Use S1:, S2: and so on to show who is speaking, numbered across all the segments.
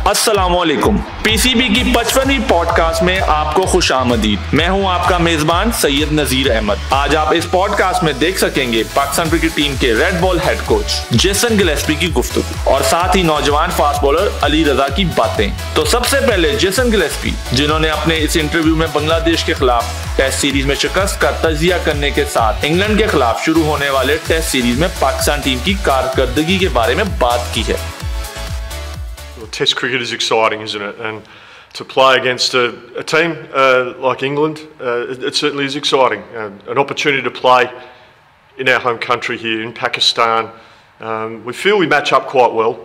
S1: अस्सलामुअलैकुम। पीसीबी की 55वीं पॉडकास्ट में आपको खुशामदीद। मैं हूं आपका मेजबान सैयद नजीर अहमद। आज आप इस पॉडकास्ट में देख सकेंगे पाकिस्तान क्रिकेट टीम के red ball head coach Jason Gillespie की गुफ्तगू और साथ ही नौजवान फास्ट बॉलर अली रजा की बातें। तो सबसे पहले जेसन गिलेस्पी, जिन्होंने अपने इस इंटरव्यू में बांग्लादेश के खिलाफ टेस्ट सीरीज में शिकस्त का तजिया करने के साथ इंग्लैंड के खिलाफ शुरू होने वाले टेस्ट सीरीज में पाकिस्तान टीम की कारकर्दगी के बारे में बात की है।
S2: Test cricket is exciting, isn't it? And to play against a team like England, it certainly is exciting. An opportunity to play in our home country here in Pakistan. We feel we match up quite well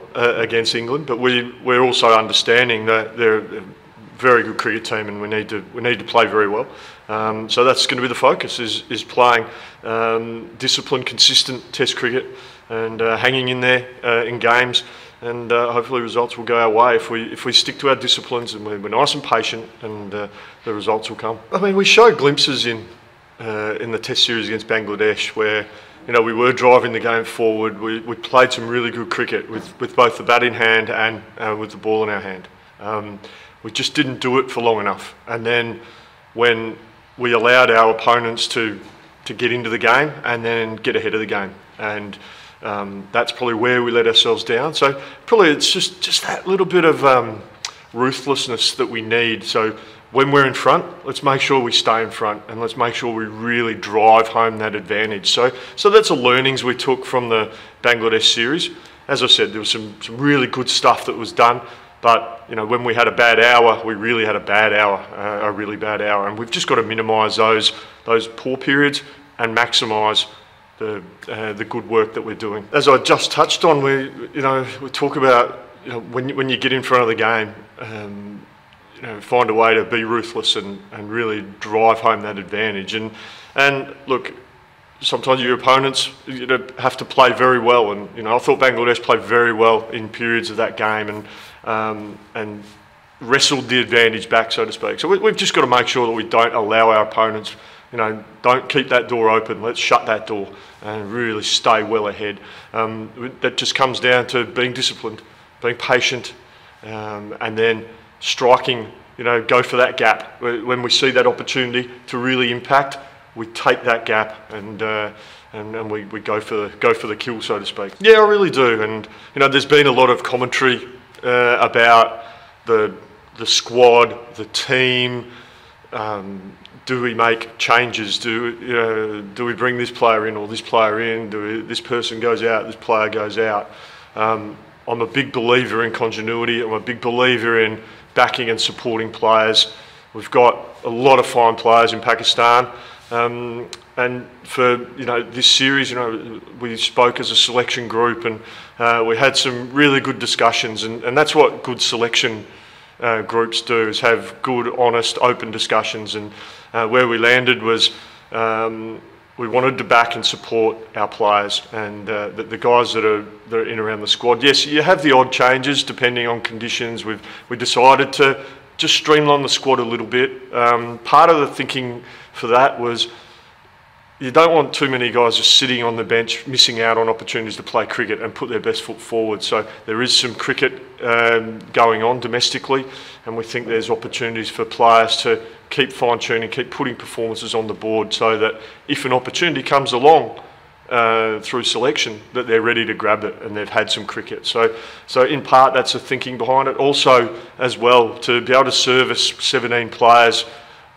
S2: against England, but we're also understanding that they're a very good cricket team, and we need to play very well. So that's going to be the focus: is playing disciplined, consistent Test cricket and hanging in there in games. And hopefully results will go our way if we stick to our disciplines and we're nice and patient, and the results will come. I mean, we showed glimpses in the Test series against Bangladesh where we were driving the game forward. We played some really good cricket with both the bat in hand and with the ball in our hand. We just didn't do it for long enough. And then when we allowed our opponents to get into the game and then get ahead of the game, and that's probably where we let ourselves down. So probably it's just that little bit of ruthlessness that we need. So when we're in front, let's make sure we stay in front, and let's make sure we really drive home that advantage. So that's the learnings we took from the Bangladesh series. As I said, there was some really good stuff that was done, but when we had a bad hour, we really had a bad hour, a really bad hour, and we've just got to minimise those poor periods and maximise the good work that we're doing. As I just touched on, we talk about when you get in front of the game, find a way to be ruthless and really drive home that advantage. And look, sometimes your opponents have to play very well, and I thought Bangladesh played very well in periods of that game and wrestled the advantage back, so to speak. So we've just got to make sure that we don't allow our opponents. Don't keep that door open. Let's shut that door and really stay well ahead. That just comes down to being disciplined, being patient, and then striking. Go for that gap. When we see that opportunity to really impact, we take that gap and we go for the kill, so to speak. Yeah, I really do. And there's been a lot of commentary about the squad, the team. Do we make changes? Do we bring this player in or this player in? This person goes out, this player goes out? I'm a big believer in continuity. I'm a big believer in backing and supporting players. We've got a lot of fine players in Pakistan, and for this series, we spoke as a selection group, and we had some really good discussions, and that's what good selection groups do, is have good, honest, open discussions. And where we landed was we wanted to back and support our players and the guys that are in around the squad. Yes, you have the odd changes depending on conditions. We decided to just streamline the squad a little bit. Part of the thinking for that was you don't want too many guys just sitting on the bench, missing out on opportunities to play cricket and put their best foot forward. So there is some cricket going on domestically, and we think there's opportunities for players to keep fine-tuning, keep putting performances on the board, so that if an opportunity comes along through selection, that they're ready to grab it and they've had some cricket. So in part, that's the thinking behind it. Also, as well, to be able to service 17 players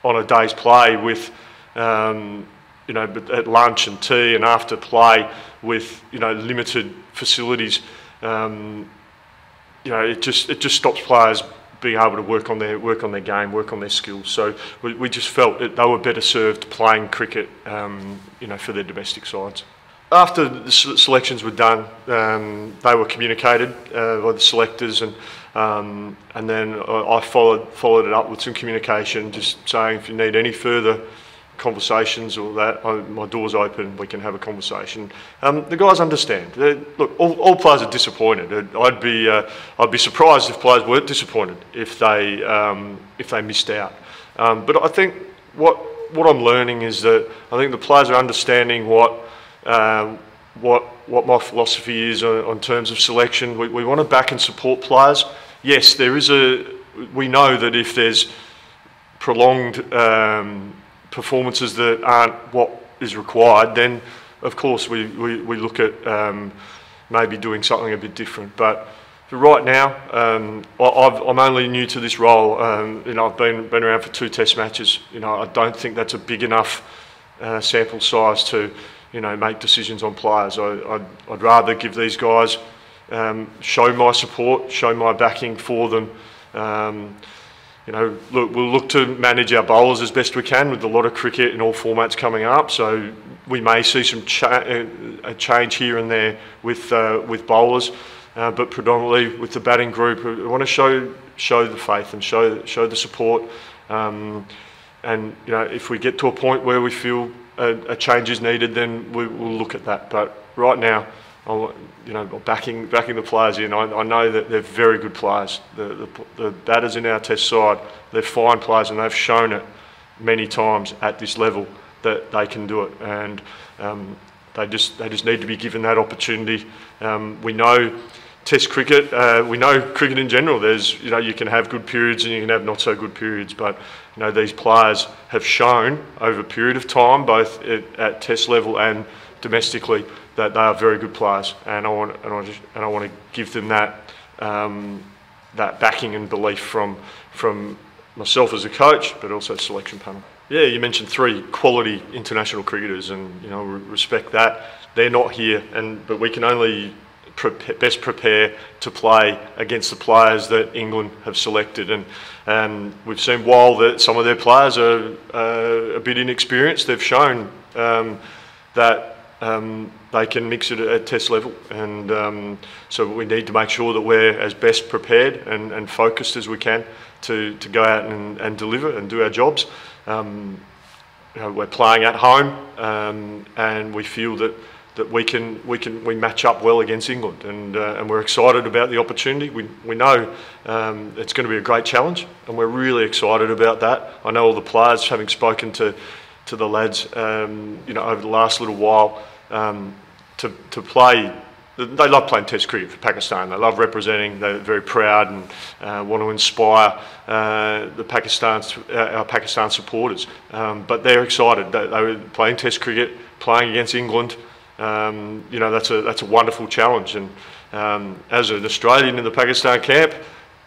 S2: on a day's play with at lunch and tea and after play with limited facilities, it just stops players being able to work on their game, work on their skills. So we just felt that they were better served playing cricket, for their domestic sides. After the selections were done, they were communicated by the selectors, and then I followed it up with some communication, just saying if you need any further conversations or that, my door's open, we can have a conversation. The guys understand. Look, all players are disappointed. I'd be surprised if players weren't disappointed if they missed out. But I think what I'm learning is that I think the players are understanding what my philosophy is on terms of selection. We want to back and support players, yes, we know that if there's prolonged performances that aren't what is required, then of course we look at maybe doing something a bit different. But for right now, I'm only new to this role. I've been around for 2 test matches. I don't think that's a big enough sample size to make decisions on players. I'd rather give these guys, show my support, show my backing for them. We'll look to manage our bowlers as best we can with a lot of cricket in all formats coming up. So we may see some a change here and there with bowlers, but predominantly with the batting group, we want to show the faith and show the support. If we get to a point where we feel a change is needed, then we'll look at that. But right now, backing the players in. I know that they're very good players. The batters in our test side, they're fine players, and they've shown it many times at this level that they can do it. And they just need to be given that opportunity. We know Test cricket. We know cricket in general. There's you can have good periods and you can have not so good periods, but these players have shown over a period of time, both at Test level and domestically, that they are very good players, and I want to give them that backing and belief from myself as a coach, but also the selection panel. Yeah, you mentioned 3 quality international cricketers, and respect that. They're not here, but we can only best prepare to play against the players that England have selected, and we've seen while that some of their players are a bit inexperienced, they've shown that they can mix it at Test level, and so we need to make sure that we're as best prepared and focused as we can to go out and deliver and do our jobs. We're playing at home, and we feel that we match up well against England, and we're excited about the opportunity. We know it's going to be a great challenge, and we're really excited about that. I know all the players, having spoken to the lads, over the last little while, to play. They love playing Test cricket for Pakistan. They love representing. They're very proud and want to inspire our Pakistan supporters. But they're excited. They were playing Test cricket, playing against England. That's a wonderful challenge. And as an Australian in the Pakistan camp,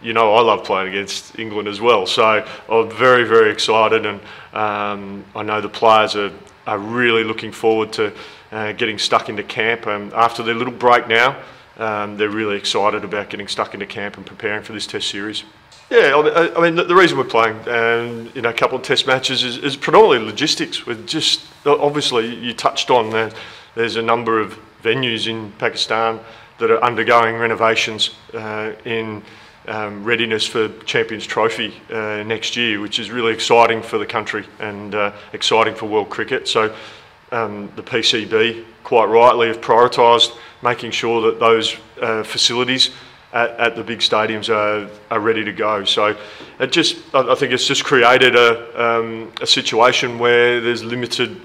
S2: I love playing against England as well. So I'm very, very excited, and I know the players are really looking forward to getting stuck into camp. After their little break now, they're really excited about getting stuck into camp and preparing for this Test series. Yeah, I mean the reason we're playing a couple of Test matches is predominantly logistics. With just obviously you touched on that there's a number of venues in Pakistan that are undergoing renovations in readiness for Champions Trophy next year, which is really exciting for the country and exciting for world cricket. So the PCB quite rightly have prioritised making sure that those facilities at the big stadiums are ready to go. So I think it's just created a situation where there's limited,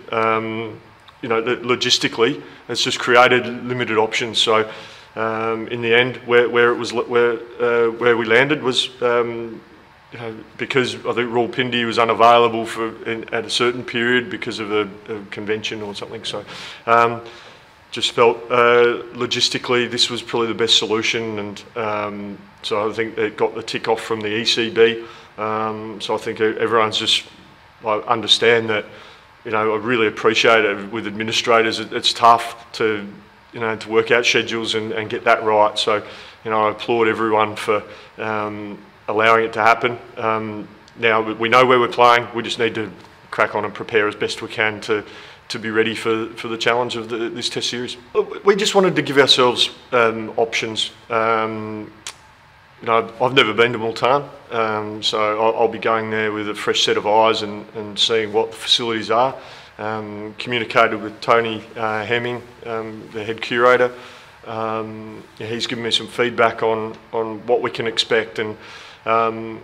S2: logistically, it's just created limited options. So in the end, where we landed was because I think Rawalpindi was unavailable at a certain period because of a convention or something. So just felt logistically this was probably the best solution, and so I think it got the tick off from the ECB. So I think everyone's just, I understand that, I really appreciate it with administrators. It's tough to work out schedules and get that right. So I applaud everyone for allowing it to happen. Now we know where we're playing. We just need to crack on and prepare as best we can to be ready for the challenge of this Test series. We just wanted to give ourselves options. I've never been to Multan, so I'll be going there with a fresh set of eyes and seeing what the facilities are. Communicated with Tony Hemming, the head curator. He's given me some feedback on what we can expect, and we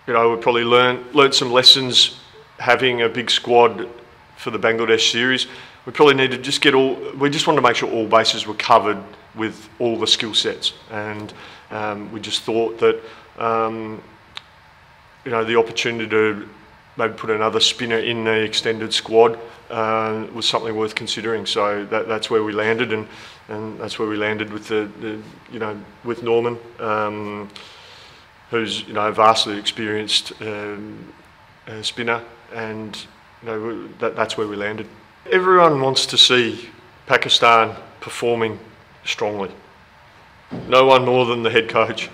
S2: probably learnt some lessons having a big squad for the Bangladesh series. we probably need to just we just wanted to make sure all bases were covered with all the skill sets, and we just thought that the opportunity to maybe put another spinner in the extended squad was something worth considering. So that's where we landed, and that's where we landed with with Norman, who's a vastly experienced spinner, and that's where we landed. Everyone wants to see Pakistan performing strongly. No one more than the head coach,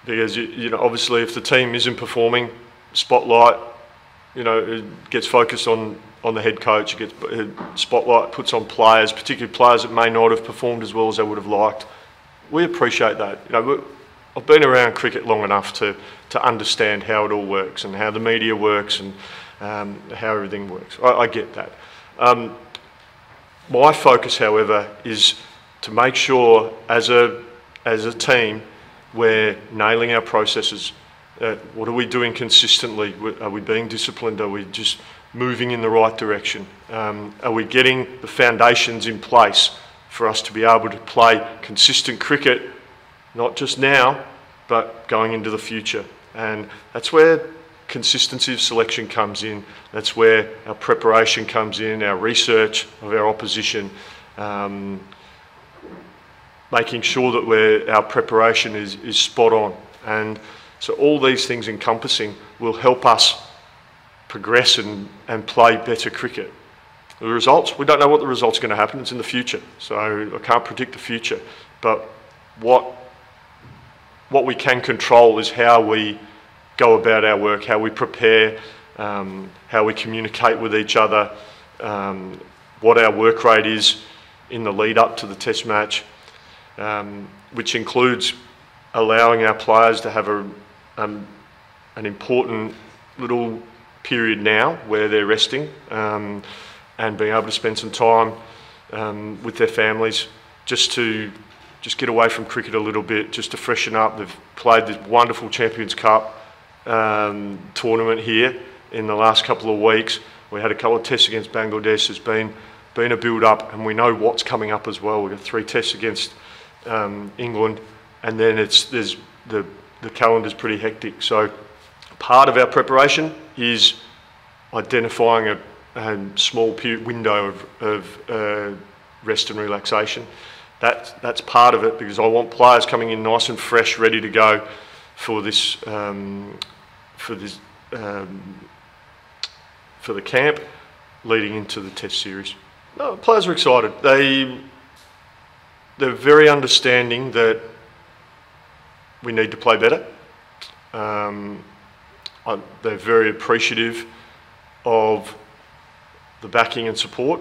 S2: because obviously if the team isn't performing, spotlight it gets focused on the head coach. It gets spotlight puts on players, particularly players that may not have performed as well as they would have liked. We appreciate that. I've been around cricket long enough to understand how it all works and how the media works and how everything works. I get that. My focus, however, is to make sure as a team we're nailing our processes. What are we doing consistently? Are we being disciplined? Are we just moving in the right direction? Are we getting the foundations in place for us to be able to play consistent cricket, not just now, but going into the future? And that's where consistency of selection comes in. That's where our preparation comes in, our research of our opposition, making sure that our preparation is spot on. And so all these things encompassing will help us progress and play better cricket. The results, we don't know what the result's going to happen. It's in the future, so I can't predict the future. But what we can control is how we go about our work, how we prepare, how we communicate with each other, what our work rate is in the lead up to the test match, which includes allowing our players to have an important little period now where they're resting and being able to spend some time with their families just get away from cricket a little bit, just to freshen up. They've played this wonderful Champions Cup tournament here in the last couple of weeks. We had a couple of tests against Bangladesh. There's been a build-up, and we know what's coming up as well. We've got 3 tests against England, and then the calendar's pretty hectic. So part of our preparation is identifying a small window of rest and relaxation. That's part of it, because I want players coming in nice and fresh, ready to go for the camp leading into the test series. No, players are excited. They're very understanding that we need to play better. They're very appreciative of the backing and support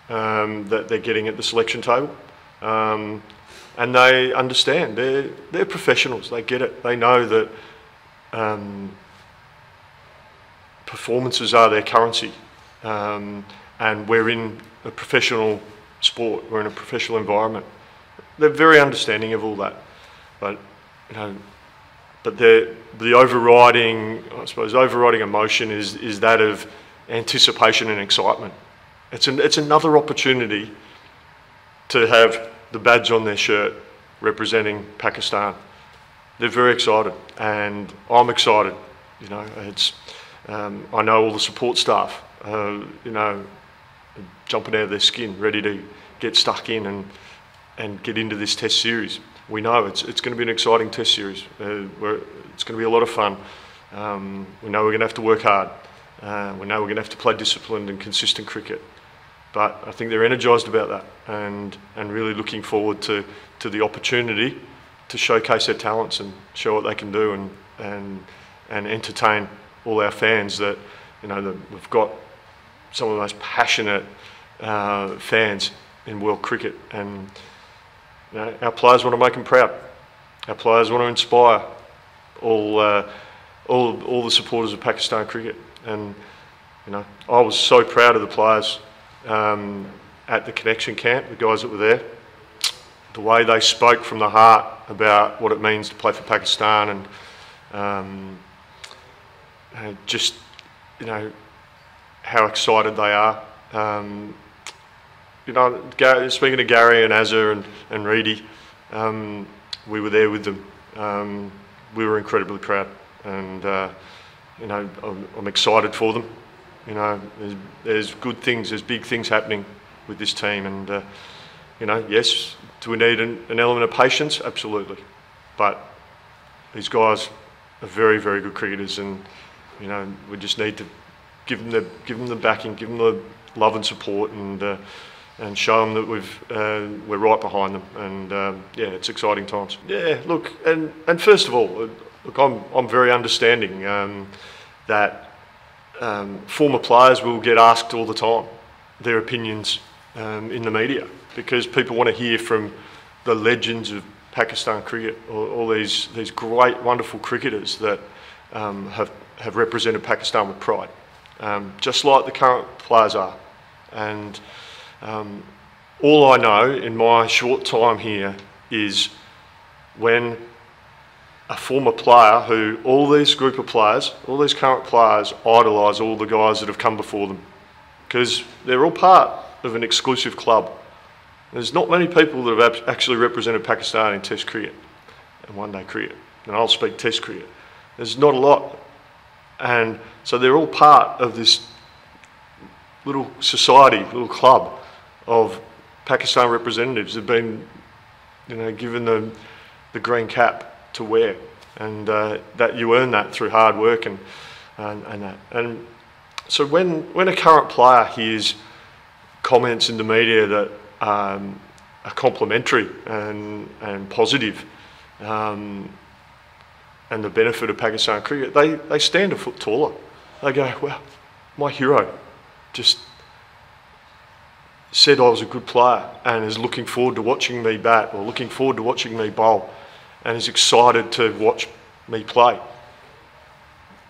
S2: that they're getting at the selection table. And they understand. They're professionals. They get it. They know that performances are their currency, and we're in a professional sport. We're in a professional environment. They're very understanding of all that, but the overriding emotion is that of anticipation and excitement. It's another opportunity to have the badge on their shirt representing Pakistan. They're very excited, and I'm excited. I know all the support staff, jumping out of their skin, ready to get stuck in and get into this test series. We know it's going to be an exciting test series. It's going to be a lot of fun. We know we're going to have to work hard. We know we're going to have to play disciplined and consistent cricket. But I think they're energised about that and really looking forward to the opportunity to showcase their talents and show what they can do and entertain all our fans. That we've got some of the most passionate fans in world cricket, and our players want to make them proud. Our players want to inspire all the supporters of Pakistan cricket, and I was so proud of the players at the connection camp, the guys that were there, the way they spoke from the heart about what it means to play for Pakistan, and just how excited they are Speaking of Gary and Azza and Reedy, we were there with them. We were incredibly proud, and I'm excited for them. There's good things, there's big things happening with this team, and yes, do we need an element of patience? Absolutely, but these guys are very, very good cricketers, and we just need to give them the backing, give them the love and support, and show them that we're right behind them. And it's exciting times. Yeah, look, and first of all, look, I'm very understanding that former players will get asked all the time their opinions in the media, because people want to hear from the legends of Pakistan cricket, all these great, wonderful cricketers that have represented Pakistan with pride, just like the current players are. And all I know in my short time here is when a former player who all these group of players, all these current players idolise all the guys that have come before them, because they're all part of an exclusive club. There's not many people that have actually represented Pakistan in Test cricket and one-day cricket, and I'll speak Test cricket. There's not a lot, and so they're all part of this little society, little club of Pakistan representatives who've been, given the green cap to wear, and that you earn that through hard work and that. And so when a current player hears comments in the media that are complimentary and positive, and the benefit of Pakistan cricket, they stand a foot taller. They go, well, my hero just said I was a good player and is looking forward to watching me bat, or looking forward to watching me bowl, and is excited to watch me play.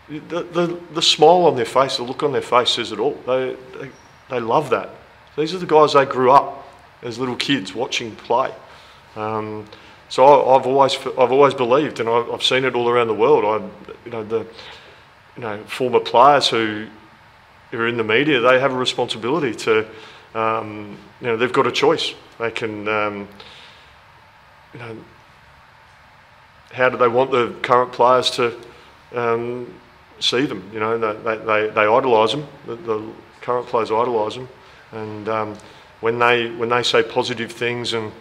S2: The smile on their face, the look on their face says it all. They love that. These are the guys they grew up as little kids watching play. So I've always believed, and I've seen it all around the world. Former players who are in the media, they have a responsibility to, they've got a choice. They can, how do they want the current players to see them? They idolise them. The current players idolise them, and when they say positive things and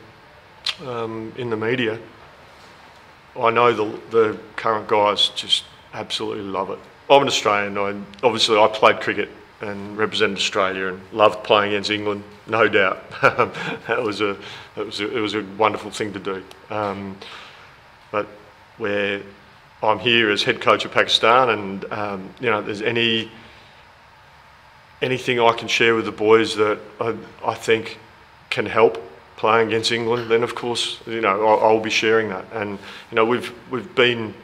S2: in the media, I know the current guys just absolutely love it. I'm an Australian. I played cricket and represented Australia and loved playing against England, no doubt. It was a wonderful thing to do. But where I'm here as head coach of Pakistan, and there's anything I can share with the boys that I think can help playing against England, then of course I'll be sharing that. And we've been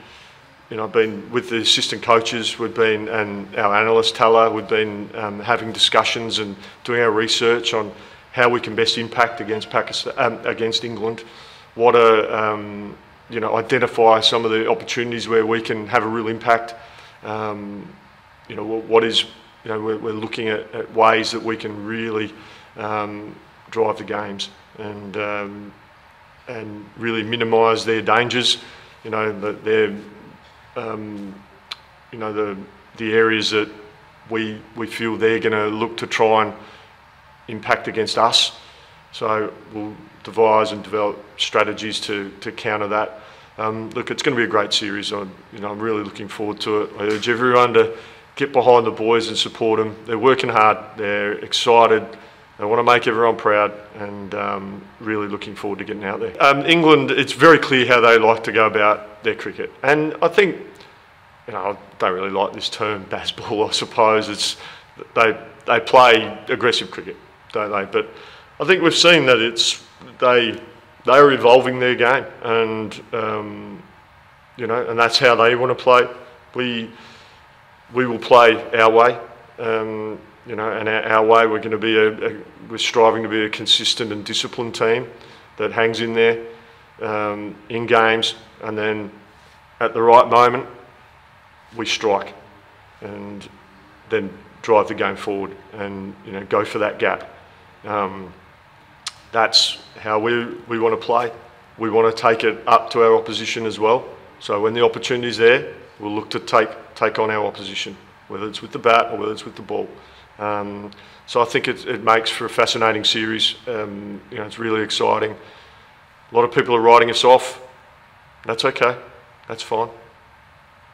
S2: been with the assistant coaches, and our analyst Tala, we've been having discussions and doing our research on how we can best impact against England. What identify some of the opportunities where we can have a real impact. What is, we're looking at ways that we can really drive the games and really minimise their dangers. The areas that we feel they're going to look to try and impact against us. So we'll devise and develop strategies to counter that. Look, it's going to be a great series. I'm really looking forward to it. I urge everyone to get behind the boys and support them. They're working hard. They're excited. They want to make everyone proud, and really looking forward to getting out there. England, it's very clear how they like to go about their cricket, and I think, I don't really like this term baseball. I suppose they play aggressive cricket, don't they? But I think we've seen that they are evolving their game, and and that's how they want to play. We will play our way. And our way, we're going to be we're striving to be a consistent and disciplined team that hangs in there in games, and then at the right moment we strike, and then drive the game forward and go for that gap. That's how we want to play. We want to take it up to our opposition as well. So when the opportunity's there, we'll look to take on our opposition, whether it's with the bat or whether it's with the ball. So I think it makes for a fascinating series. It's really exciting. A lot of people are writing us off. That's okay. That's fine.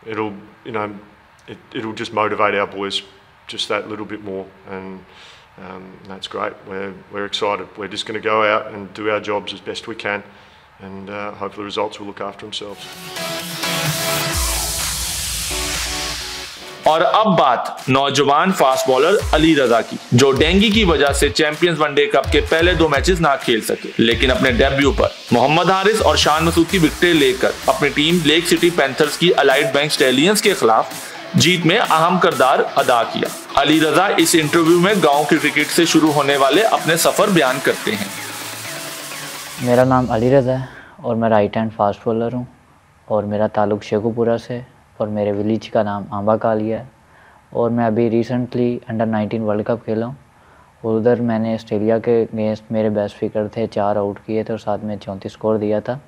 S2: It'll just motivate our boys just that little bit more, and that's great. We're excited. We're just going to go out and do our jobs as best we can, and hopefully the results will look after themselves.
S1: और अब बात नौजवान fast bowler Ali रजा की, जो dengue की वजह से champions one day cup के पहले 2 मैचेस ना खेल सके, लेकिन अपने डेब्यू पर मोहम्मद हारिस और शान मसूद की विकेटें लेकर अपनी टीम लेक सिटी पैंथर्स की अलाइड बैंक स्टैलियंस के खिलाफ जीत में अहम किरदार अदा किया। अली रजा इस इंटरव्यू में गांव की क्रिकेट से शुरू होने वाले अपने सफर बयान करते हैं।
S3: मेरा नाम अली रजा है और मैं राइट हैंड फास्ट बॉलर हूँ और मेरा ताल्लुक़ शेखुपुरा से और मेरे विलेज का नाम आंबा कालिया है। और मैं अभी रिसेंटली अंडर 19 वर्ल्ड कप खेला हूँ और उधर मैंने ऑस्ट्रेलिया के अगेंस्ट मेरे बेस्ट फिगर थे, 4 आउट किए थे और साथ में 34 स्कोर दिया था।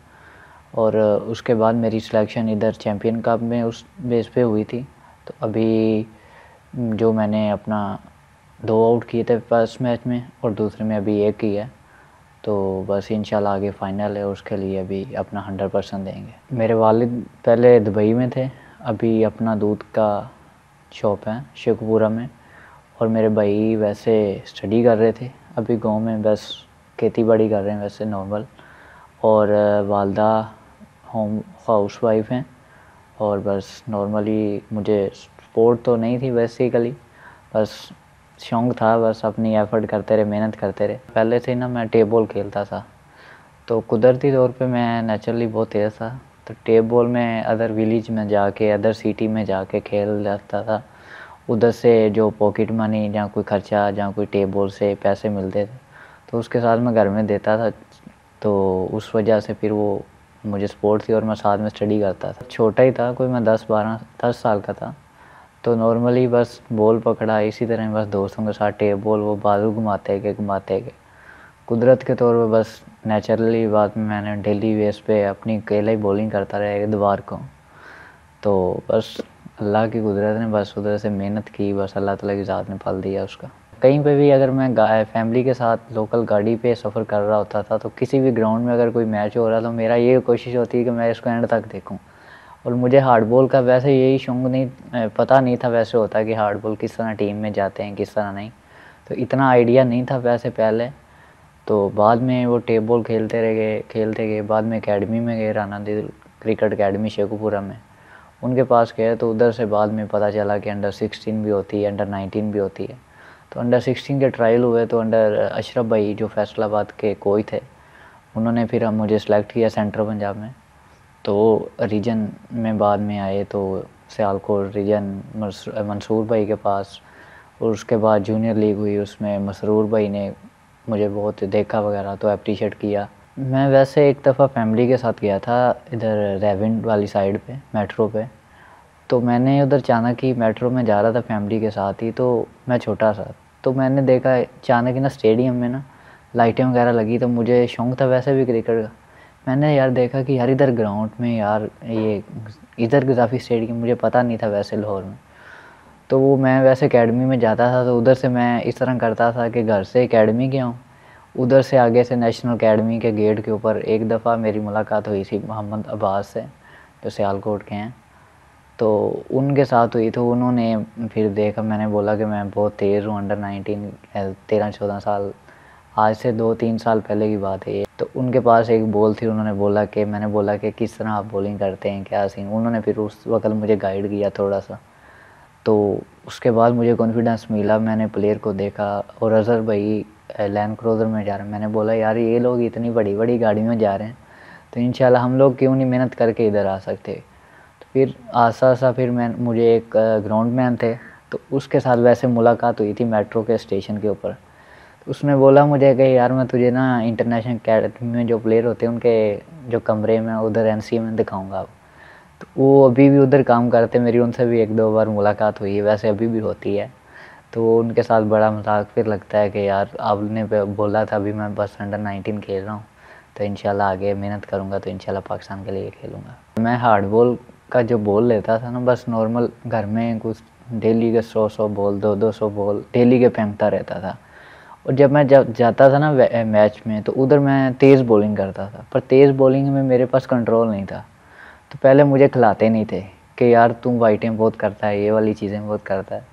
S3: और उसके बाद मेरी सिलेक्शन इधर चैम्पियन कप में उस बेस पे हुई थी। तो अभी जो मैंने अपना 2 आउट किए थे फर्स्ट मैच में और दूसरे में अभी 1 किया है, तो बस इंशाल्लाह आगे फ़ाइनल है, उसके लिए अभी अपना 100% देंगे। मेरे वालिद पहले दुबई में थे, अभी अपना दूध का शॉप है शेखपुरा में, और मेरे भाई वैसे स्टडी कर रहे थे, अभी गांव में बस खेती बाड़ी कर रहे हैं वैसे नॉर्मल। और वालदा होम हाउस वाइफ हैं और बस नॉर्मली मुझे स्पोर्ट तो नहीं थी बेसिकली, बस शौक़ था, बस अपनी एफ़र्ट करते रहे, मेहनत करते रहे। पहले से ना मैं टेप बॉल खेलता था, तो कुदरती तौर पे मैं नेचुरली बहुत तेज़ था, तो टेप बॉल में अदर विलेज में जाके अदर सिटी में जाके खेल जाता था। उधर से जो पॉकेट मनी जहाँ कोई ख़र्चा जहाँ कोई टेप बॉल से पैसे मिलते थे तो उसके साथ मैं घर में देता था, तो उस वजह से फिर वो मुझे स्पोर्ट थी और मैं साथ में स्टडी करता था। छोटा ही था, कोई मैं 10 साल का था, तो नॉर्मली बस बॉल पकड़ा, इसी तरह बस दोस्तों के साथ टेप बॉल वो बाजू घुमाते गए कुदरत के तौर पे। बस नेचुरली बाद में मैंने डेली बेस पे अपनी अकेला ही बॉलिंग करता रहा दीवार को, तो बस अल्लाह की कुदरत ने बस उधर से मेहनत की, बस अल्लाह ताला की ज़ात ने फल दिया उसका। कहीं पे भी अगर मैं फैमिली के साथ लोकल गाड़ी पे सफ़र कर रहा होता था, तो किसी भी ग्राउंड में अगर कोई मैच हो रहा, तो मेरा ये कोशिश होती है कि मैं इसको एंड तक देखूँ। और मुझे हार्ड बॉल का वैसे यही शौक़ नहीं, पता नहीं था वैसे होता कि हार्ड बॉल किस तरह टीम में जाते हैं किस तरह नहीं, तो इतना आइडिया नहीं था वैसे पहले। तो बाद में वो टेप बॉल खेलते गए, बाद में एकेडमी में गए, राना दिल क्रिकेट एकेडमी शेखुपुरा में, उनके पास गए, तो उधर से बाद में पता चला कि अंडर 16 भी होती है, अंडर 19 भी होती है। तो अंडर 16 के ट्रायल हुए, तो अंडर अशरफ भाई जो फैसलाबाद के कोच थे, उन्होंने फिर मुझे सेलेक्ट किया सेंट्रल पंजाब में। तो रीजन में बाद में आए, तो सियालकोट रीजन मंसूर भाई के पास, और उसके बाद जूनियर लीग हुई, उसमें मसरूर भाई ने मुझे बहुत देखा वगैरह, तो अप्रिशिएट किया। मैं वैसे एक दफ़ा फैमिली के साथ गया था इधर रेविंड वाली साइड पे मेट्रो पे, तो मैंने उधर अचानक ही मेट्रो में जा रहा था फैमिली के साथ ही, तो मैं छोटा सा, तो मैंने देखा अचानक ही ना स्टेडियम में ना लाइटें वगैरह लगी, तो मुझे शौक़ था वैसे भी क्रिकेट का। मैंने यार देखा कि यार इधर ग्राउंड में यार ये इधर गजाफी स्टेडियम, मुझे पता नहीं था वैसे लाहौर में। तो वो मैं वैसे एकेडमी में जाता था, तो उधर से मैं इस तरह करता था कि घर से एकेडमी गया हूँ, उधर से आगे से नेशनल एकेडमी के गेट के ऊपर एक दफ़ा मेरी मुलाकात हुई थी मोहम्मद अब्बास से, जो सियालकोट के हैं, तो उनके साथ हुई। तो उन्होंने फिर देखा, मैंने बोला कि मैं बहुत तेज़ हूँ, अंडर 19 13-14 साल, आज से 2-3 साल पहले की बात है ये। तो उनके पास एक बॉल थी, उन्होंने बोला कि, मैंने बोला कि किस तरह आप बॉलिंग करते हैं, क्या सीन, उन्होंने फिर उस वक्त मुझे गाइड किया थोड़ा सा। तो उसके बाद मुझे कॉन्फिडेंस मिला, मैंने प्लेयर को देखा, और अज़हर भाई लैंड क्रूज़र में जा रहे हैं, मैंने बोला यार ये लोग इतनी बड़ी बड़ी गाड़ी में जा रहे हैं, तो इंशाल्लाह हम लोग क्यों नहीं मेहनत करके इधर आ सकते। तो फिर आसा फिर मुझे एक ग्राउंड मैन थे, तो उसके साथ वैसे मुलाकात हुई थी मेट्रो के स्टेशन के ऊपर। तो उसने बोला मुझे कि यार मैं तुझे ना इंटरनेशनल अकेडमी में जो प्लेयर होते हैं उनके जो कमरे में उधर NC में दिखाऊँगा। तो वो अभी भी उधर काम करते, मेरी उनसे भी 1-2 बार मुलाकात हुई है, वैसे अभी भी होती है। तो वो उनके साथ बड़ा मजाक फिर लगता है कि यार आपने बोला था अभी मैं बस अंडर 19 खेल रहा हूँ, तो इंशाल्लाह आगे मेहनत करूँगा तो इंशाल्लाह पाकिस्तान के लिए खेलूँगा। मैं हार्ड बॉल का जो बॉल लेता था ना, बस नॉर्मल घर में कुछ डेली के 100 बॉल 200 बॉल डेली के फेंकता रहता था। और जब मैं जाता था ना मैच में, तो उधर मैं तेज़ बॉलिंग करता था, पर तेज़ बॉलिंग में मेरे पास कंट्रोल नहीं था। तो पहले मुझे खिलाते नहीं थे कि यार तुम वाइटिंग बहुत करता है, ये वाली चीज़ें बहुत करता है।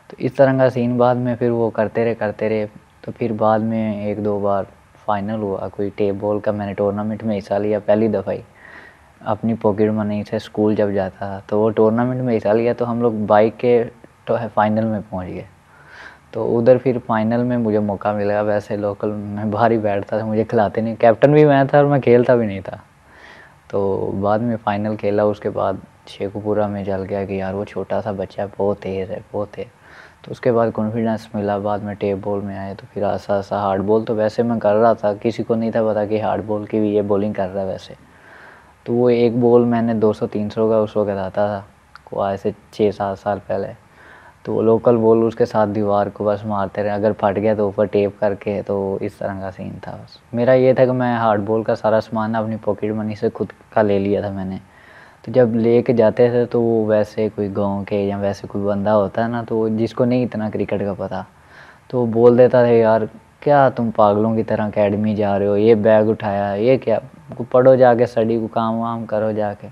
S3: तो इस तरह का सीन बाद में फिर वो करते रहे। तो फिर बाद में 1-2 बार फाइनल हुआ कोई टेप बॉल का, मैंने टूर्नामेंट में हिस्सा लिया पहली दफ़ा ही अपनी पॉकेट मनी से। स्कूल जब जाता था तो वो टूर्नामेंट में हिस्सा लिया, तो हम लोग बाइक के तो फाइनल में पहुंच गए। तो उधर फिर फाइनल में मुझे मौका मिला। वैसे लोकल मैं बाहर ही बैठता था, मुझे खिलाते नहीं, कैप्टन भी मैं था और मैं खेलता भी नहीं था। तो बाद में फ़ाइनल खेला, उसके बाद शेखुपुरा में चल गया कि यार वो छोटा सा बच्चा है, बहुत तेज़ है, बहुत तेज़। तो उसके बाद कॉन्फिडेंस मिला, बाद में टेप बॉल में आए, तो फिर आसा आसा हार्ड बॉल तो वैसे मैं कर रहा था, किसी को नहीं था पता कि हार्ड बॉल की भी ये बॉलिंग कर रहा है वैसे। तो वो एक बॉल मैंने 200-300 का उस वक्त आता था, को आज से 6-7 साल पहले। तो वो लोकल बॉल उसके साथ दीवार को बस मारते रहे, अगर फट गया तो ऊपर टेप करके, तो इस तरह का सीन था बस। मेरा ये था कि मैं हार्ड बॉल का सारा सामान अपनी पॉकेट मनी से खुद का ले लिया था मैंने। तो जब लेके जाते थे तो वो वैसे कोई गांव के या वैसे कोई बंदा होता है ना, तो जिसको नहीं इतना क्रिकेट का पता, तो वो बोल देता था यार क्या तुम पागलों की तरह अकेडमी जा रहे हो, ये बैग उठाया, ये क्या, पढ़ो जाके, स्टडी को काम वाम करो जाके।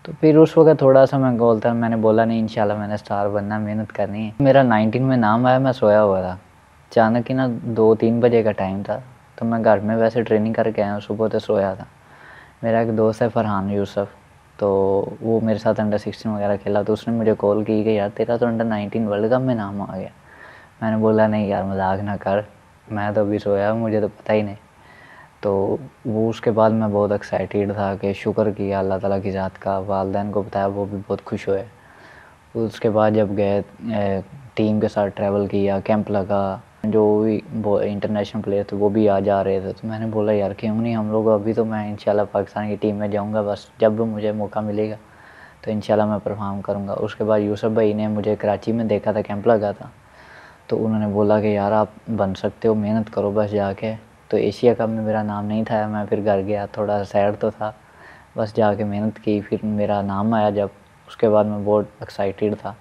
S3: तो फिर उस वक्त थोड़ा सा मैं बोलता, मैंने बोला नहीं इंशाल्लाह मैंने स्टार बनना, मेहनत करनी है। मेरा 19 में नाम आया, मैं सोया हुआ था, अचानक ही ना 2-3 बजे का टाइम था। तो मैं घर में वैसे ट्रेनिंग करके आया हूँ, सुबह तो सोया था। मेरा एक दोस्त है फरहान यूसुफ, तो वो मेरे साथ अंडर 16 वगैरह खेला, तो उसने मुझे कॉल की कि यार तेरा तो अंडर 19 वर्ल्ड कप में नाम आ गया। मैंने बोला नहीं यार मजाक ना कर, मैं तो अभी सोया हूँ, मुझे तो पता ही नहीं। तो वो उसके बाद मैं बहुत एक्साइटेड था कि शुक्र किया अल्लाह ताला की ज़ात का, वालिदैन को बताया, वो भी बहुत खुश हुए। उसके बाद जब गए टीम के साथ ट्रैवल किया, कैंप लगा, जो भी इंटरनेशनल प्लेयर थे वो भी आ जा रहे थे। तो मैंने बोला यार क्यों नहीं हम लोग, अभी तो मैं इंशाल्लाह पाकिस्तान की टीम में जाऊंगा, बस जब भी मुझे मौका मिलेगा तो इंशाल्लाह मैं परफॉर्म करूंगा। उसके बाद यूसुफ भाई ने मुझे कराची में देखा था, कैंप लगा था, तो उन्होंने बोला कि यार आप बन सकते हो, मेहनत करो बस जाके। तो एशिया कप में मेरा नाम नहीं था, मैं फिर घर गया, थोड़ा सैड तो था, बस जाके मेहनत की, फिर मेरा नाम आया जब, उसके बाद मैं बहुत एक्साइटेड था।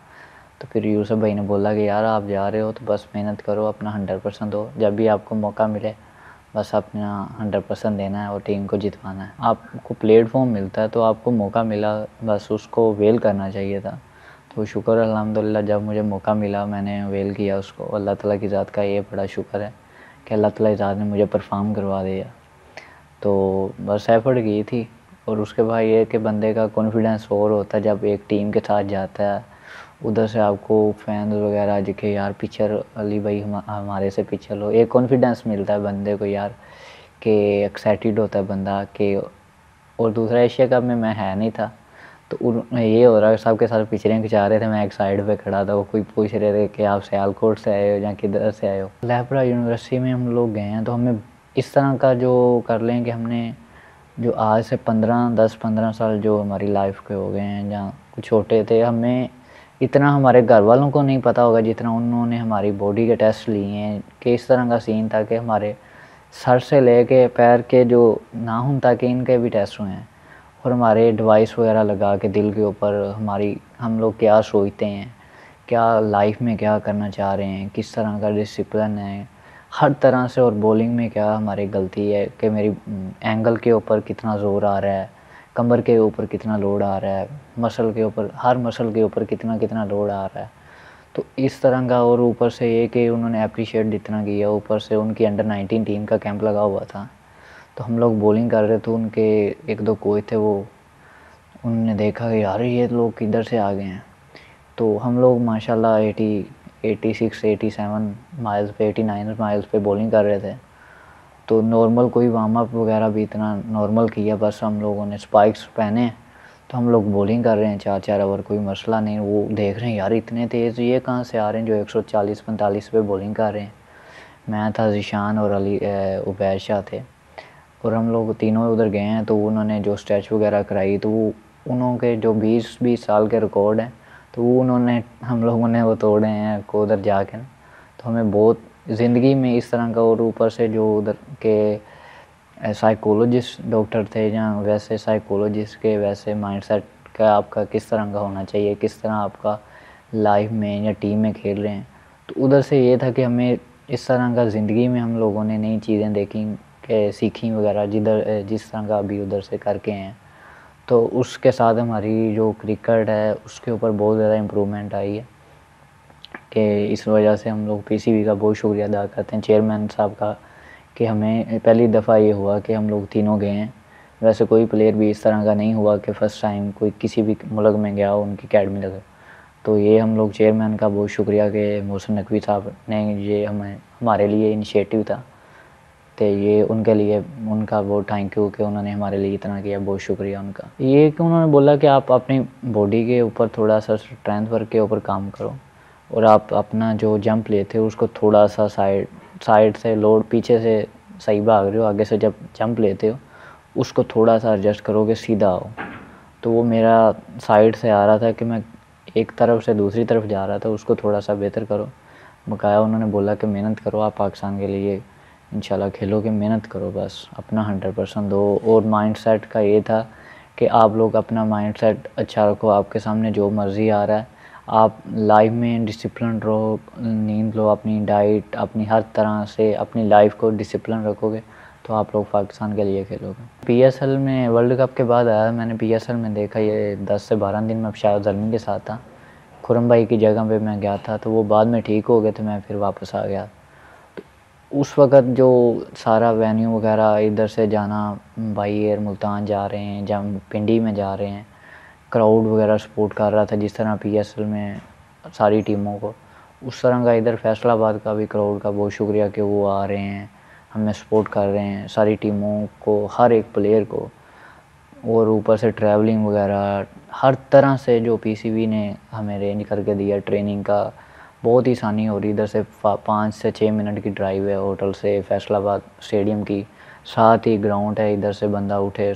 S3: तो फिर यूसुफ भाई ने बोला कि यार आप जा रहे हो तो बस मेहनत करो, अपना 100% दो, जब भी आपको मौका मिले बस अपना 100% देना है और टीम को जितवाना है। आपको प्लेटफॉर्म मिलता है तो आपको मौका मिला, बस उसको वेल करना चाहिए था। तो शुक्र अल्हम्दुलिल्लाह जब मुझे मौका मिला मैंने वेल किया उसको। अल्लाह ताला की ज़ात का ये बड़ा शुक्र है कि अल्लाह ताला की ज़ात ने मुझे परफॉर्म करवा दिया। तो बस एफ़र्ट की थी। और उसके बाद ये कि बंदे का कॉन्फिडेंस और होता है जब एक टीम के साथ जाता है, उधर से आपको फैंस वगैरह दिखे, यार पिक्चर अली भाई हमारे से पिक्चर लो, एक कॉन्फिडेंस मिलता है बंदे को यार, कि एक्साइटेड होता है बंदा कि। और दूसरा एशिया कप में मैं है नहीं था, तो ये हो रहा है सबके साथ पिक्चरें खिंचा रहे थे, मैं एक साइड पे खड़ा था, वो कोई पूछ रहे थे कि आप सियालकोट से आए हो या किधर से आए हो। लेपरा यूनिवर्सिटी में हम लोग गए हैं, तो हमें इस तरह का जो कर लें कि हमने जो आज से 10-15 साल जो हमारी लाइफ के हो गए हैं, जहाँ कुछ छोटे थे, हमें इतना हमारे घर वालों को नहीं पता होगा जितना उन्होंने हमारी बॉडी के टेस्ट लिए हैं। कि इस तरह का सीन था कि हमारे सर से लेके पैर के जो नाखून तक इनके भी टेस्ट हुए हैं, और हमारे डिवाइस वगैरह लगा के दिल के ऊपर हम लोग क्या सोचते हैं, क्या लाइफ में क्या करना चाह रहे हैं, किस तरह का डिसिप्लिन है हर तरह से, और बॉलिंग में क्या हमारी गलती है कि मेरी एंगल के ऊपर कितना ज़ोर आ रहा है, कमर के ऊपर कितना लोड आ रहा है, मसल के ऊपर, हर मसल के ऊपर कितना लोड आ रहा है। तो इस तरह का, और ऊपर से ये कि उन्होंने अप्रिशिएट इतना किया, ऊपर से उनकी अंडर 19 टीम का कैंप लगा हुआ था, तो हम लोग बॉलिंग कर रहे थे, उनके 1-2 कोच थे, वो उन्होंने देखा कि यार ये लोग किधर से आ गए हैं। तो हम लोग माशाल्लाह 86-87 माइल्स पे, 89 माइल्स पे बॉलिंग कर रहे थे। तो नॉर्मल कोई वार्म अप वगैरह भी इतना नॉर्मल किया, बस हम लोगों ने स्पाइक्स पहने, तो हम लोग बॉलिंग कर रहे हैं 4-4 ओवर, कोई मसला नहीं। वो देख रहे हैं यार इतने तेज़ ये कहाँ से आ रहे हैं जो 140-45 पे बॉलिंग कर रहे हैं। मैं था, ज़ीशान और अली उबैद शाह थे, और हम लोग तीनों उधर गए हैं। तो उन्होंने जो स्ट्रेच वगैरह कराई, तो वो उन्हों के जो 20 साल के रिकॉर्ड हैं, तो तो उन्होंने हम लोगों ने वो तोड़े हैं को उधर जाके ना। तो हमें बहुत ज़िंदगी में इस तरह का, और ऊपर से जो उधर के साइकोलॉजिस्ट डॉक्टर थे, जहाँ वैसे साइकोलॉजिस्ट के वैसे माइंडसेट का आपका किस तरह का होना चाहिए, किस तरह आपका लाइफ में या टीम में खेल रहे हैं। तो उधर से ये था कि हमें इस तरह का ज़िंदगी में हम लोगों ने नई चीज़ें देखी के सीखी वगैरह, जिस तरह का अभी उधर से करके हैं। तो उसके साथ हमारी जो क्रिकेट है उसके ऊपर बहुत ज़्यादा इम्प्रूवमेंट आई है कि इस वजह से हम लोग पीसीबी का बहुत शुक्रिया अदा करते हैं, चेयरमैन साहब का, कि हमें पहली दफ़ा ये हुआ कि हम लोग तीनों गए हैं। वैसे कोई प्लेयर भी इस तरह का नहीं हुआ कि फ़र्स्ट टाइम कोई किसी भी मुल्क में गया हो उनकी अकेडमी लगे। तो ये हम लोग चेयरमैन का बहुत शुक्रिया कि मोहसिन नकवी साहब ने ये हमारे लिए इनिशिएटिव था। तो ये उनके लिए उनका बहुत थैंक यू कि उन्होंने हमारे लिए इतना किया, बहुत शुक्रिया उनका। ये कि उन्होंने बोला कि आप अपनी बॉडी के ऊपर थोड़ा सा स्ट्रेंथ वर्क के ऊपर काम करो, और आप अपना जो जंप लेते हो उसको थोड़ा सा साइड से लोड, पीछे से सही भाग रहे हो, आगे से जब जंप लेते हो उसको थोड़ा सा एडजस्ट करोगे, सीधा हो। तो वो मेरा साइड से आ रहा था कि मैं एक तरफ से दूसरी तरफ जा रहा था, उसको थोड़ा सा बेहतर करो। बकाया उन्होंने बोला कि मेहनत करो, आप पाकिस्तान के लिए इंशाल्लाह खेलोगे, मेहनत करो, बस अपना 100% दो। और माइंडसेट का ये था कि आप लोग अपना माइंडसेट अच्छा रखो, आपके सामने जो मर्ज़ी आ रहा है, आप लाइफ में डिसिप्लिन रहो, नींद लो, अपनी डाइट, अपनी हर तरह से अपनी लाइफ को डिसिप्लिन रखोगे तो आप लोग पाकिस्तान के लिए खेलोगे। पीएसएल में वर्ल्ड कप के बाद आया, मैंने पीएसएल में देखा ये 10 से 12 दिन में शायद जर्मनी के साथ था, खुरम भाई की जगह पे मैं गया था। तो वो बाद में ठीक हो गए थे, मैं फिर वापस आ गया। तो उस वक़्त जो सारा वेन्यू वगैरह, इधर से जाना, बाई एयर मुल्तान जा रहे हैं, जब पिंडी में जा रहे हैं, क्राउड वगैरह सपोर्ट कर रहा था जिस तरह पीएसएल में सारी टीमों को, उस तरह का इधर फैसलाबाद का भी क्राउड का बहुत शुक्रिया कि वो आ रहे हैं, हमें सपोर्ट कर रहे हैं, सारी टीमों को, हर एक प्लेयर को। और ऊपर से ट्रैवलिंग वगैरह हर तरह से जो पीसीबी ने हमें अरेंज करके दिया, ट्रेनिंग का बहुत ही आसानी हो रही। इधर से 5 से 6 मिनट की ड्राइव है होटल से फैसलाबाद स्टेडियम की, साथ ही ग्राउंड है। इधर से बंदा उठे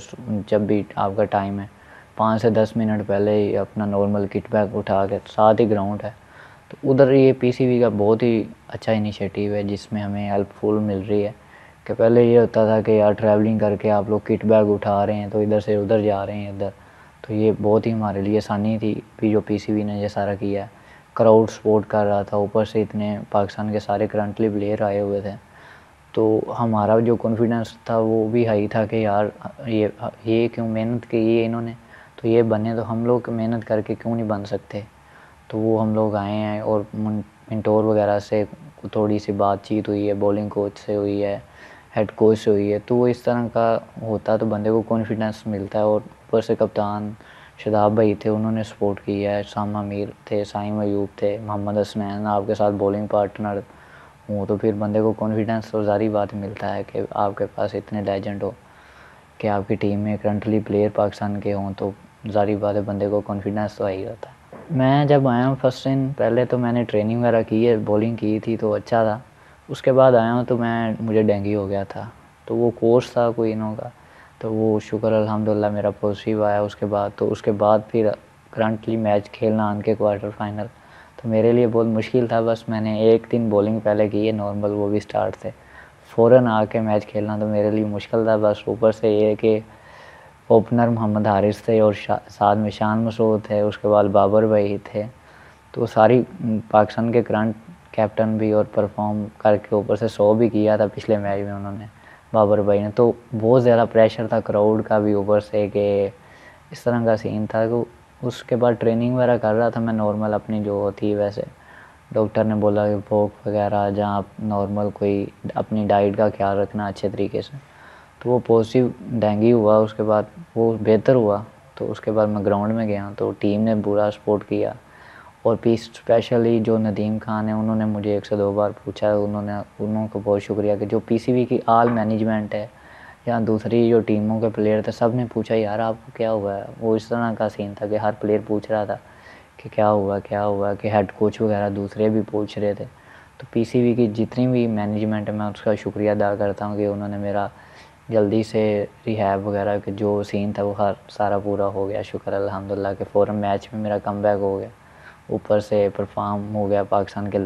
S3: जब भी आपका टाइम है, 5 से 10 मिनट पहले ही अपना नॉर्मल किट बैग उठा के साथ ही ग्राउंड है। तो उधर ये पीसीबी का बहुत ही अच्छा इनिशिएटिव है जिसमें हमें हेल्पफुल मिल रही है। कि पहले ये होता था कि यार ट्रैवलिंग करके आप लोग किट बैग उठा रहे हैं तो इधर से उधर जा रहे हैं इधर, तो ये बहुत ही हमारे लिए आसानी थी भी जो पीसीबी ने ये सारा किया है। क्राउड सपोर्ट कर रहा था, ऊपर से इतने पाकिस्तान के सारे करंटली प्लेयर आए हुए थे, तो हमारा जो कॉन्फिडेंस था वो भी हाई था कि यार ये क्यों मेहनत की है इन्होंने, तो ये बने तो हम लोग मेहनत करके क्यों नहीं बन सकते। तो वो हम लोग आए हैं और मिंटोर वगैरह से थोड़ी सी बातचीत हुई है, बॉलिंग कोच से हुई है, हेड कोच से हुई है। तो वो इस तरह का होता तो बंदे को कॉन्फिडेंस मिलता है। और ऊपर से कप्तान शादाब भाई थे, उन्होंने सपोर्ट किया है, सामा मीर थे, साइम अयूब थे, मोहम्मद हसनैन आपके साथ बॉलिंग पार्टनर हूँ, तो फिर बंदे को कॉन्फिडेंस तो ज़ाहिर बात मिलता है कि आपके पास इतने लेजेंड हो, कि आपकी टीम में करंटली प्लेयर पाकिस्तान के हों, तो ज़ाहिर बात है बंदे को कॉन्फिडेंस तो आई रहता है। मैं जब आया हूँ फर्स्ट दिन, पहले तो मैंने ट्रेनिंग वगैरह की है, बॉलिंग की थी तो अच्छा था। उसके बाद आया हूँ तो मुझे डेंगू हो गया था, तो वो कोर्स था कोई इनों का, तो वो शुक्र अल्हम्दुलिल्लाह मेरा पॉजिटिव आया उसके बाद। तो उसके बाद फिर करंटली मैच खेलना आन के क्वार्टर फाइनल, तो मेरे लिए बहुत मुश्किल था। बस मैंने एक दिन बॉलिंग पहले की है नॉर्मल, वो भी स्टार्ट से, फ़ौरन आके मैच खेलना तो मेरे लिए मुश्किल था। बस ऊपर से ये कि ओपनर मोहम्मद हारिस थे और साथ में शान मसूद थे, उसके बाद बाबर भाई थे, तो सारी पाकिस्तान के करंट कैप्टन भी और परफॉर्म करके ऊपर से 100 भी किया था पिछले मैच में उन्होंने, बाबर भाई ने। तो बहुत ज़्यादा प्रेशर था क्राउड का भी ऊपर से, कि इस तरह का सीन था। तो उसके बाद ट्रेनिंग वगैरह कर रहा था मैं नॉर्मल अपनी जो होती, वैसे डॉक्टर ने बोला कि भूख वगैरह जहाँ आप नॉर्मल कोई अपनी डाइट का ख्याल रखना अच्छे तरीके से। तो वो पॉजिटिव डेंगू हुआ, उसके बाद वो बेहतर हुआ। तो उसके बाद मैं ग्राउंड में गया तो टीम ने पूरा सपोर्ट किया। और भी स्पेशली जो नदीम खान है, उन्होंने मुझे 1 से 2 बार पूछा, उनको बहुत शुक्रिया कि जो पीसीबी की आल मैनेजमेंट है या दूसरी जो टीमों के प्लेयर थे, सब ने पूछा यार आपको क्या हुआ है। वो इस तरह का सीन था कि हर प्लेयर पूछ रहा था कि क्या हुआ, कि हेड कोच वगैरह दूसरे भी पूछ रहे थे। तो पीसीबी की जितनी भी मैनेजमेंट है मैं उसका शुक्रिया अदा करता हूँ कि उन्होंने मेरा जल्दी से रिहैब वगैरह के जो सीन था वो सारा पूरा हो गया, शुक्र अल्हम्दुलिल्लाह के फ़ौरन मैच में मेरा कमबैक हो गया। ऊपर से परफॉर्म हो गया। पाकिस्तान के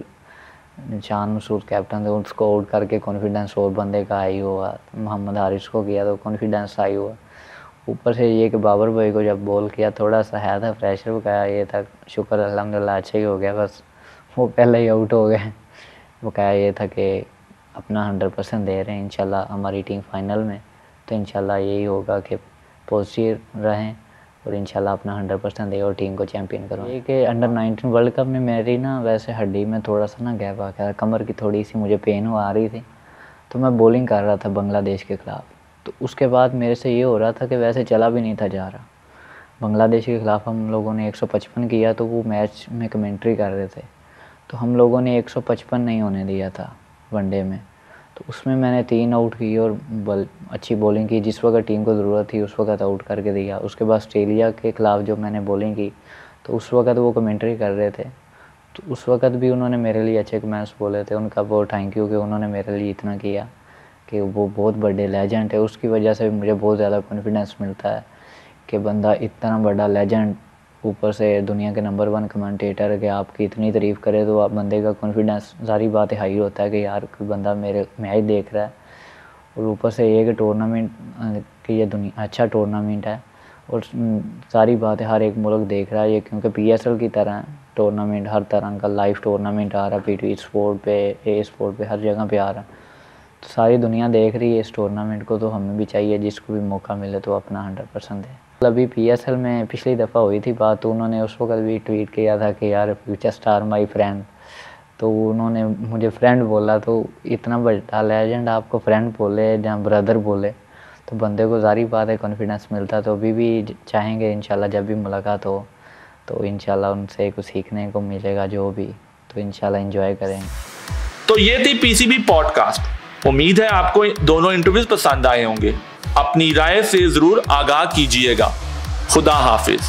S3: जान मसूद कैप्टन थे, उसको आउट करके कॉन्फिडेंस और बंदे का आई हुआ। मोहम्मद हारिस को किया तो कॉन्फिडेंस आई हुआ। ऊपर से ये कि बाबर भाई को जब बॉल किया थोड़ा सा है था प्रेशर, वो कहा ये था, शुक्र अल्हम्दुलिल्लाह अच्छा ही हो गया, बस वो पहले ही आउट हो गए। वो कहा ये था कि अपना 100% दे रहे हैं, इंशाल्लाह हमारी टीम फाइनल में, तो इंशाल्लाह यही होगा कि पॉजिटिव रहें और इंशाल्लाह अपना 100% दे और टीम को चैम्पियन करो। ये कि अंडर 19 वर्ल्ड कप में मेरी ना वैसे हड्डी में थोड़ा सा ना गैप आ गया, कमर की थोड़ी सी मुझे पेन आ रही थी, तो मैं बॉलिंग कर रहा था बांग्लादेश के ख़िलाफ़। तो उसके बाद मेरे से ये हो रहा था कि वैसे चला भी नहीं था जा रहा। बांग्लादेश के ख़िलाफ़ हम लोगों ने 155 किया, तो वो मैच में कमेंट्री कर रहे थे, तो हम लोगों ने 155 नहीं होने दिया था वनडे में। तो उसमें मैंने 3 आउट किए और अच्छी बॉलिंग की, जिस वक्त टीम को ज़रूरत थी उस वक्त आउट करके दिया। उसके बाद ऑस्ट्रेलिया के ख़िलाफ़ जो मैंने बॉलिंग की, तो उस वक्त वो कमेंट्री कर रहे थे, तो उस वक्त भी उन्होंने मेरे लिए अच्छे कमेंट्स बोले थे। उनका बहुत थैंक यू कि उन्होंने मेरे लिए इतना किया, कि वो बहुत बड़े लेजेंड है। उसकी वजह से मुझे बहुत ज़्यादा कॉन्फिडेंस मिलता है कि बंदा इतना बड़ा लेजेंड, ऊपर से दुनिया के नंबर 1 कमेंटेटर है, कि आपकी इतनी तारीफ़ करे तो आप बंदे का कॉन्फिडेंस सारी बात हाई होता है कि यार कोई बंदा मेरे मैच देख रहा है। और ऊपर से ये कि टूर्नामेंट कि ये दुनिया अच्छा टूर्नामेंट है और सारी बातें हर एक मुल्क देख रहा है ये, क्योंकि PSL की तरह टूर्नामेंट हर तरह का लाइव टूर्नामेंट आ रहा है, PTV स्पोर्ट पे, ए स्पोर्ट पे, हर जगह पे आ रहा है। तो सारी दुनिया देख रही है इस टूर्नामेंट को, तो हमें भी चाहिए जिसको भी मौका मिले तो अपना 100% दे। अभी PSL में पिछली दफ़ा हुई थी बात, तो उन्होंने उस वक्त भी ट्वीट किया था कि यार फ्यूचर स्टार माय फ्रेंड, तो उन्होंने मुझे फ्रेंड बोला, तो इतना बड़ा लेजेंड आपको फ्रेंड बोले या ब्रदर बोले तो बंदे को सारी बात है कॉन्फिडेंस मिलता। तो अभी भी चाहेंगे इंशाल्लाह जब भी मुलाकात हो तो इंशाल्लाह उनसे कुछ सीखने को मिलेगा जो भी, तो इंशाल्लाह एंजॉय करेंगे।
S1: तो ये थी PCB पॉडकास्ट। उम्मीद है आपको दोनों इंटरव्यूज पसंद आए होंगे। अपनी राय से जरूर आगाह कीजिएगा। खुदा हाफिज।